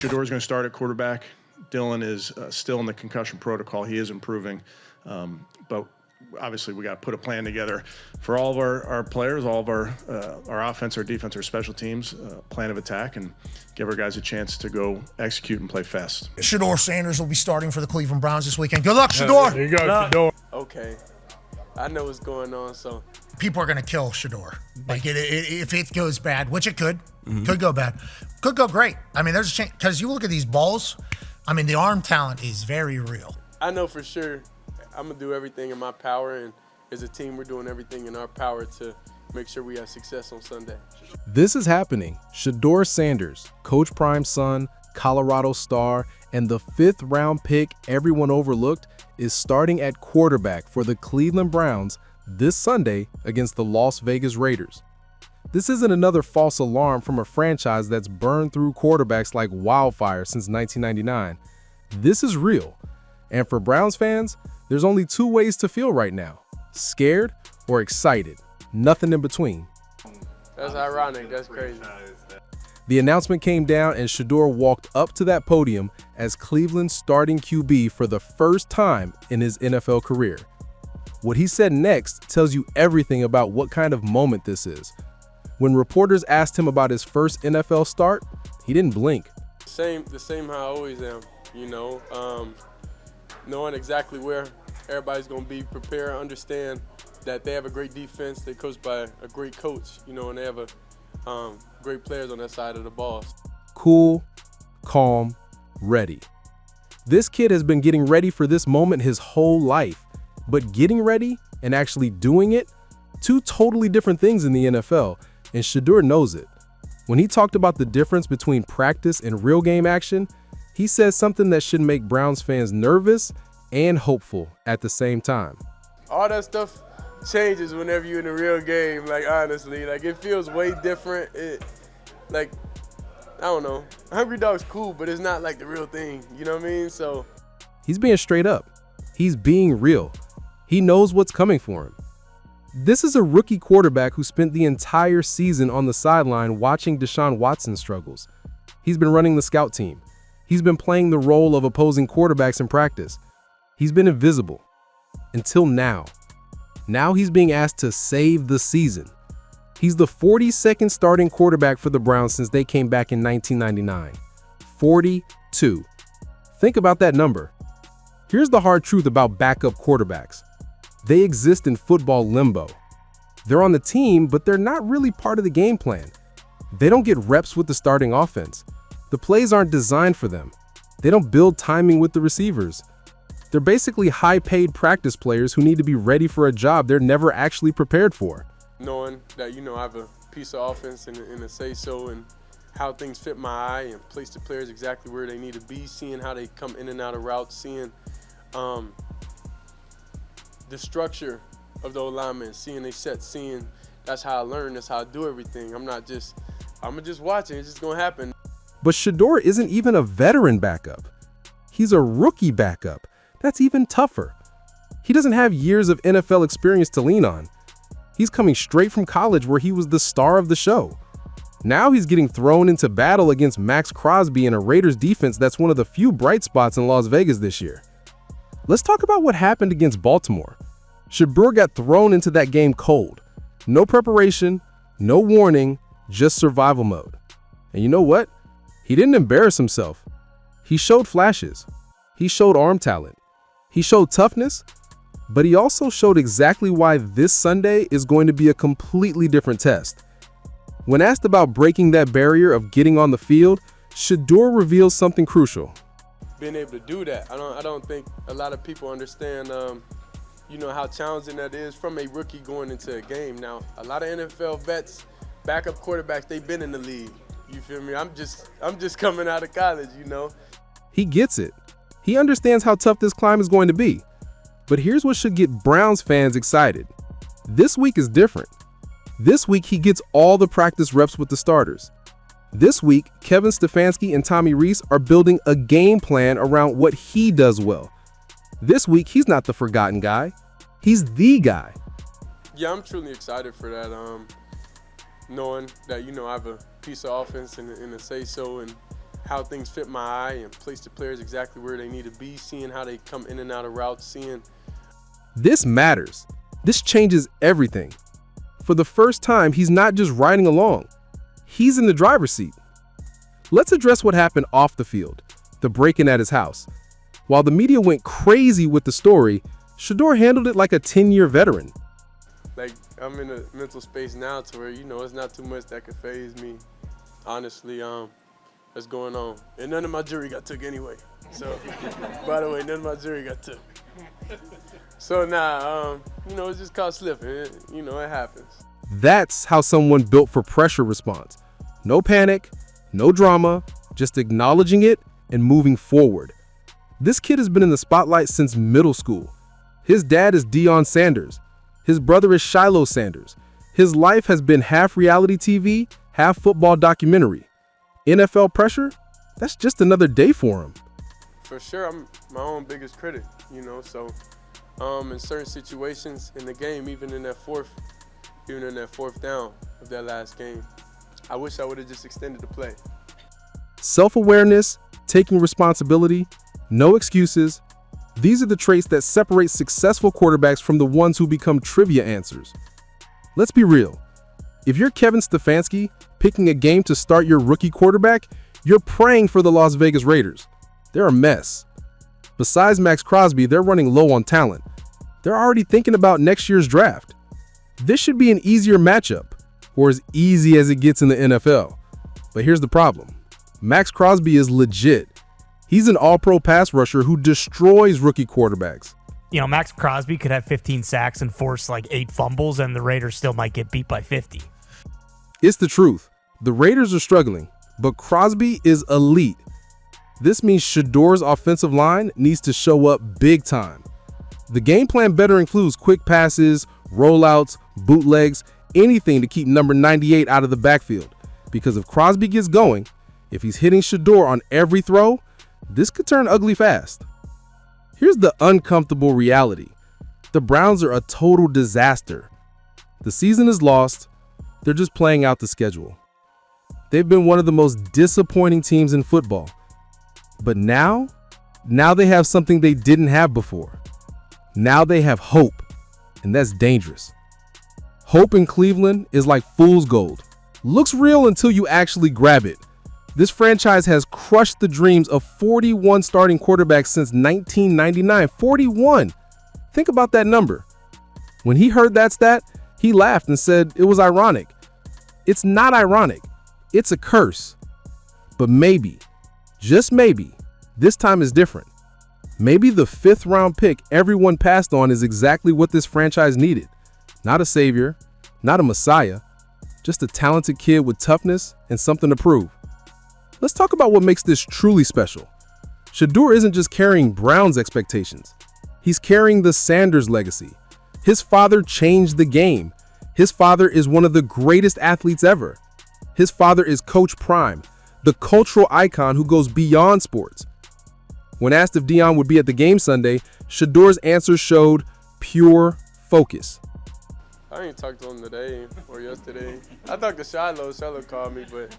Shedeur is going to start at quarterback. Dylan is still in the concussion protocol. He is improving, but obviously we got to put a plan together for all of our players, all of our offense, our defense, our special teams, plan of attack, and give our guys a chance to go execute and play fast. Shedeur Sanders will be starting for the Cleveland Browns this weekend. Good luck, Shedeur. There you go, Shedeur. Okay, I know what's going on, so. People are going to kill Shedeur. Like, if it goes bad, which it could go bad, could go great. I mean, there's a chance, because you look at these balls, I mean, the arm talent is very real. I know for sure I'm going to do everything in my power, and as a team, we're doing everything in our power to make sure we have success on Sunday. This is happening. Shedeur Sanders, Coach Prime's son, Colorado star, and the 5th-round pick everyone overlooked, is starting at quarterback for the Cleveland Browns this Sunday against the Las Vegas Raiders. This isn't another false alarm from a franchise that's burned through quarterbacks like wildfire since 1999. This is real. And for Browns fans, there's only 2 ways to feel right now: scared or excited. Nothing in between. That's ironic. That's crazy. The announcement came down and Shedeur walked up to that podium as Cleveland's starting QB for the first time in his NFL career. What he said next tells you everything about what kind of moment this is. When reporters asked him about his first NFL start, he didn't blink. The same how I always am, you know, knowing exactly where everybody's going to be, prepare, understand that they have a great defense, they're coached by a great coach, you know, and they have great players on that side of the ball. Cool, calm, ready. This kid has been getting ready for this moment his whole life. But getting ready and actually doing it, 2 totally different things in the NFL, and Shedeur knows it. When he talked about the difference between practice and real game action, he says something that should make Browns fans nervous and hopeful at the same time. All that stuff changes whenever you're in a real game, like, honestly. Like, it feels way different. Like, I don't know. Hungry Dog's cool, but it's not like the real thing, you know what I mean? So he's being straight up. He's being real. He knows what's coming for him. This is a rookie quarterback who spent the entire season on the sideline watching Deshaun Watson's struggles. He's been running the scout team. He's been playing the role of opposing quarterbacks in practice. He's been invisible. Until now. Now he's being asked to save the season. He's the 42nd starting quarterback for the Browns since they came back in 1999. 42. Think about that number. Here's the hard truth about backup quarterbacks. They exist in football limbo. They're on the team, but they're not really part of the game plan. They don't get reps with the starting offense. The plays aren't designed for them. They don't build timing with the receivers. They're basically high-paid practice players who need to be ready for a job they're never actually prepared for. Knowing that, you know, I have a piece of offense and a say-so and how things fit my eye and place the players exactly where they need to be, seeing how they come in and out of routes, seeing the structure of the alignment, seeing they set, seeing that's how I learn, that's how I do everything. I'm just watching, it's just gonna happen. But Shedeur isn't even a veteran backup. He's a rookie backup. That's even tougher. He doesn't have years of NFL experience to lean on. He's coming straight from college where he was the star of the show. Now he's getting thrown into battle against Max Crosby and a Raiders defense that's one of the few bright spots in Las Vegas this year. Let's talk about what happened against Baltimore. Shedeur got thrown into that game cold. No preparation, no warning, just survival mode. And you know what? He didn't embarrass himself. He showed flashes. He showed arm talent. He showed toughness, but he also showed exactly why this Sunday is going to be a completely different test. When asked about breaking that barrier of getting on the field, Shedeur reveals something crucial. Being able to do that, I don't think a lot of people understand, you know, how challenging that is from a rookie going into a game. Now, a lot of NFL vets, backup quarterbacks, they've been in the league. You feel me? I'm just coming out of college, you know. He gets it. He understands how tough this climb is going to be. But here's what should get Browns fans excited. This week is different. This week, he gets all the practice reps with the starters. This week, Kevin Stefanski and Tommy Rees are building a game plan around what he does well. This week, he's not the forgotten guy. He's the guy. Yeah, I'm truly excited for that. Knowing that, you know, I have a piece of offense and a say-so and how things fit my eye and place the players exactly where they need to be, seeing how they come in and out of routes, seeing. This matters. This changes everything. For the first time, he's not just riding along. He's in the driver's seat. Let's address what happened off the field, the break-in at his house. While the media went crazy with the story, Shedeur handled it like a 10-year veteran. Like, I'm in a mental space now to where, it's not too much that could faze me. Honestly, that's going on. And none of my jewelry got took anyway. So, by the way, none of my jewelry got took. So now, it's just caught slipping. It happens. That's how someone built for pressure responds. No panic, no drama, just acknowledging it and moving forward. This kid has been in the spotlight since middle school. His dad is Deshaun Sanders. His brother is Shedeur Sanders. His life has been half reality TV, half football documentary. NFL pressure? That's just another day for him. For sure, I'm my own biggest critic, so in certain situations in the game, even in that fourth down of that last game, I wish I would have just extended the play. Self-awareness, taking responsibility, no excuses. These are the traits that separate successful quarterbacks from the ones who become trivia answers. Let's be real. If you're Kevin Stefanski picking a game to start your rookie quarterback, you're praying for the Las Vegas Raiders. They're a mess. Besides Max Crosby, they're running low on talent. They're already thinking about next year's draft. This should be an easier matchup, or as easy as it gets in the NFL. But here's the problem. Max Crosby is legit. He's an all-pro pass rusher who destroys rookie quarterbacks. Max Crosby could have 15 sacks and force like 8 fumbles, and the Raiders still might get beat by 50. It's the truth. The Raiders are struggling, but Crosby is elite. This means Shedeur's offensive line needs to show up big time. The game plan better includes quick passes, rollouts, bootlegs, anything to keep number 98 out of the backfield. Because if Crosby gets going, if he's hitting Shedeur on every throw, this could turn ugly fast. Here's the uncomfortable reality. The Browns are a total disaster. The season is lost. They're just playing out the schedule. They've been one of the most disappointing teams in football. But now they have something they didn't have before. Now they have hope, and that's dangerous. Hope in Cleveland is like fool's gold. Looks real until you actually grab it. This franchise has crushed the dreams of 41 starting quarterbacks since 1999. 41! Think about that number. When he heard that stat, he laughed and said it was ironic. It's not ironic. It's a curse. But maybe, just maybe, this time is different. Maybe the 5th round pick everyone passed on is exactly what this franchise needed. Not a savior, not a messiah, just a talented kid with toughness and something to prove. Let's talk about what makes this truly special. Shedeur isn't just carrying Browns' expectations. He's carrying the Sanders legacy. His father changed the game. His father is one of the greatest athletes ever. His father is Coach Prime, the cultural icon who goes beyond sports. When asked if Deshaun would be at the game Sunday, Shedeur's answer showed pure focus. I ain't talked to him today or yesterday. I talked to Shiloh. Shiloh called me, but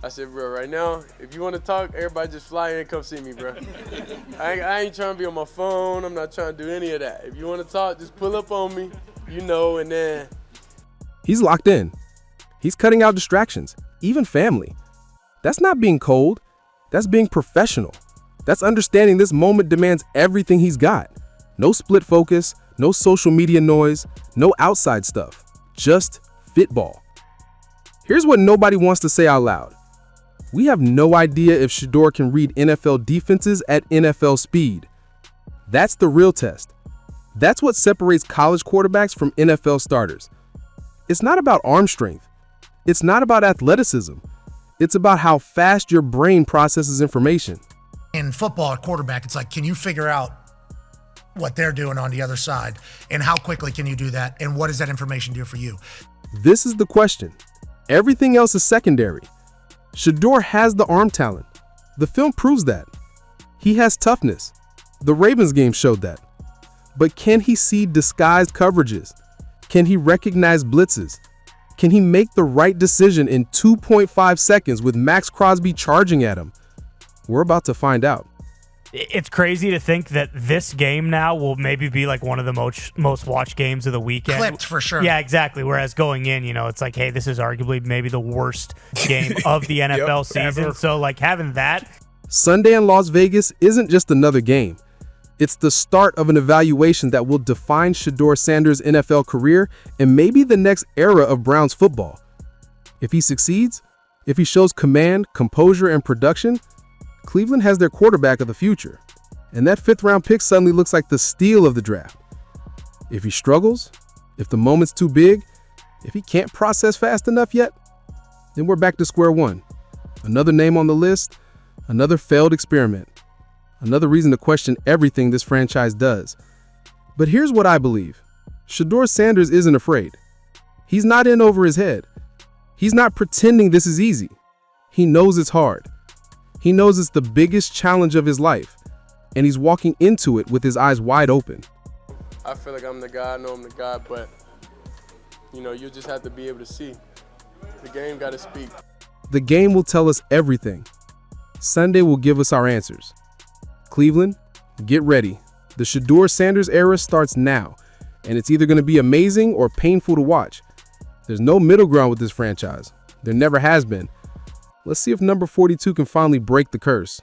I said, bro, right now, if you want to talk, everybody just fly in and come see me, bro. I ain't trying to be on my phone. I'm not trying to do any of that. If you want to talk, just pull up on me, and then. He's locked in. He's cutting out distractions, even family. That's not being cold. That's being professional. That's understanding this moment demands everything he's got. No split focus, no social media noise, no outside stuff. Just football. Here's what nobody wants to say out loud. We have no idea if Shedeur can read NFL defenses at NFL speed. That's the real test. That's what separates college quarterbacks from NFL starters. It's not about arm strength. It's not about athleticism. It's about how fast your brain processes information. In football, at quarterback, it's like, can you figure out what they're doing on the other side? And how quickly can you do that? And what does that information do for you? This is the question. Everything else is secondary. Shedeur has the arm talent. The film proves that. He has toughness. The Ravens game showed that. But can he see disguised coverages? Can he recognize blitzes? Can he make the right decision in 2.5 seconds with Max Crosby charging at him? We're about to find out. It's crazy to think that this game now will maybe be like one of the most watched games of the weekend. Clipped for sure. Yeah, exactly. Whereas going in, it's like, hey, this is arguably maybe the worst game of the NFL season. ever. So like having that. Sunday in Las Vegas isn't just another game. It's the start of an evaluation that will define Shedeur Sanders' NFL career and maybe the next era of Browns football. If he succeeds, if he shows command, composure, and production, Cleveland has their quarterback of the future. And that 5th-round pick suddenly looks like the steal of the draft. If he struggles, if the moment's too big, if he can't process fast enough yet, then we're back to square one. Another name on the list, another failed experiment. Another reason to question everything this franchise does. But here's what I believe. Shedeur Sanders isn't afraid. He's not in over his head. He's not pretending this is easy. He knows it's hard. He knows it's the biggest challenge of his life, and he's walking into it with his eyes wide open. I feel like I'm the guy. I know I'm the guy, but you just have to be able to see. The game got to speak. The game will tell us everything. Sunday will give us our answers. Cleveland, get ready. The Shedeur Sanders era starts now, and it's either going to be amazing or painful to watch. There's no middle ground with this franchise. There never has been. Let's see if number 42 can finally break the curse.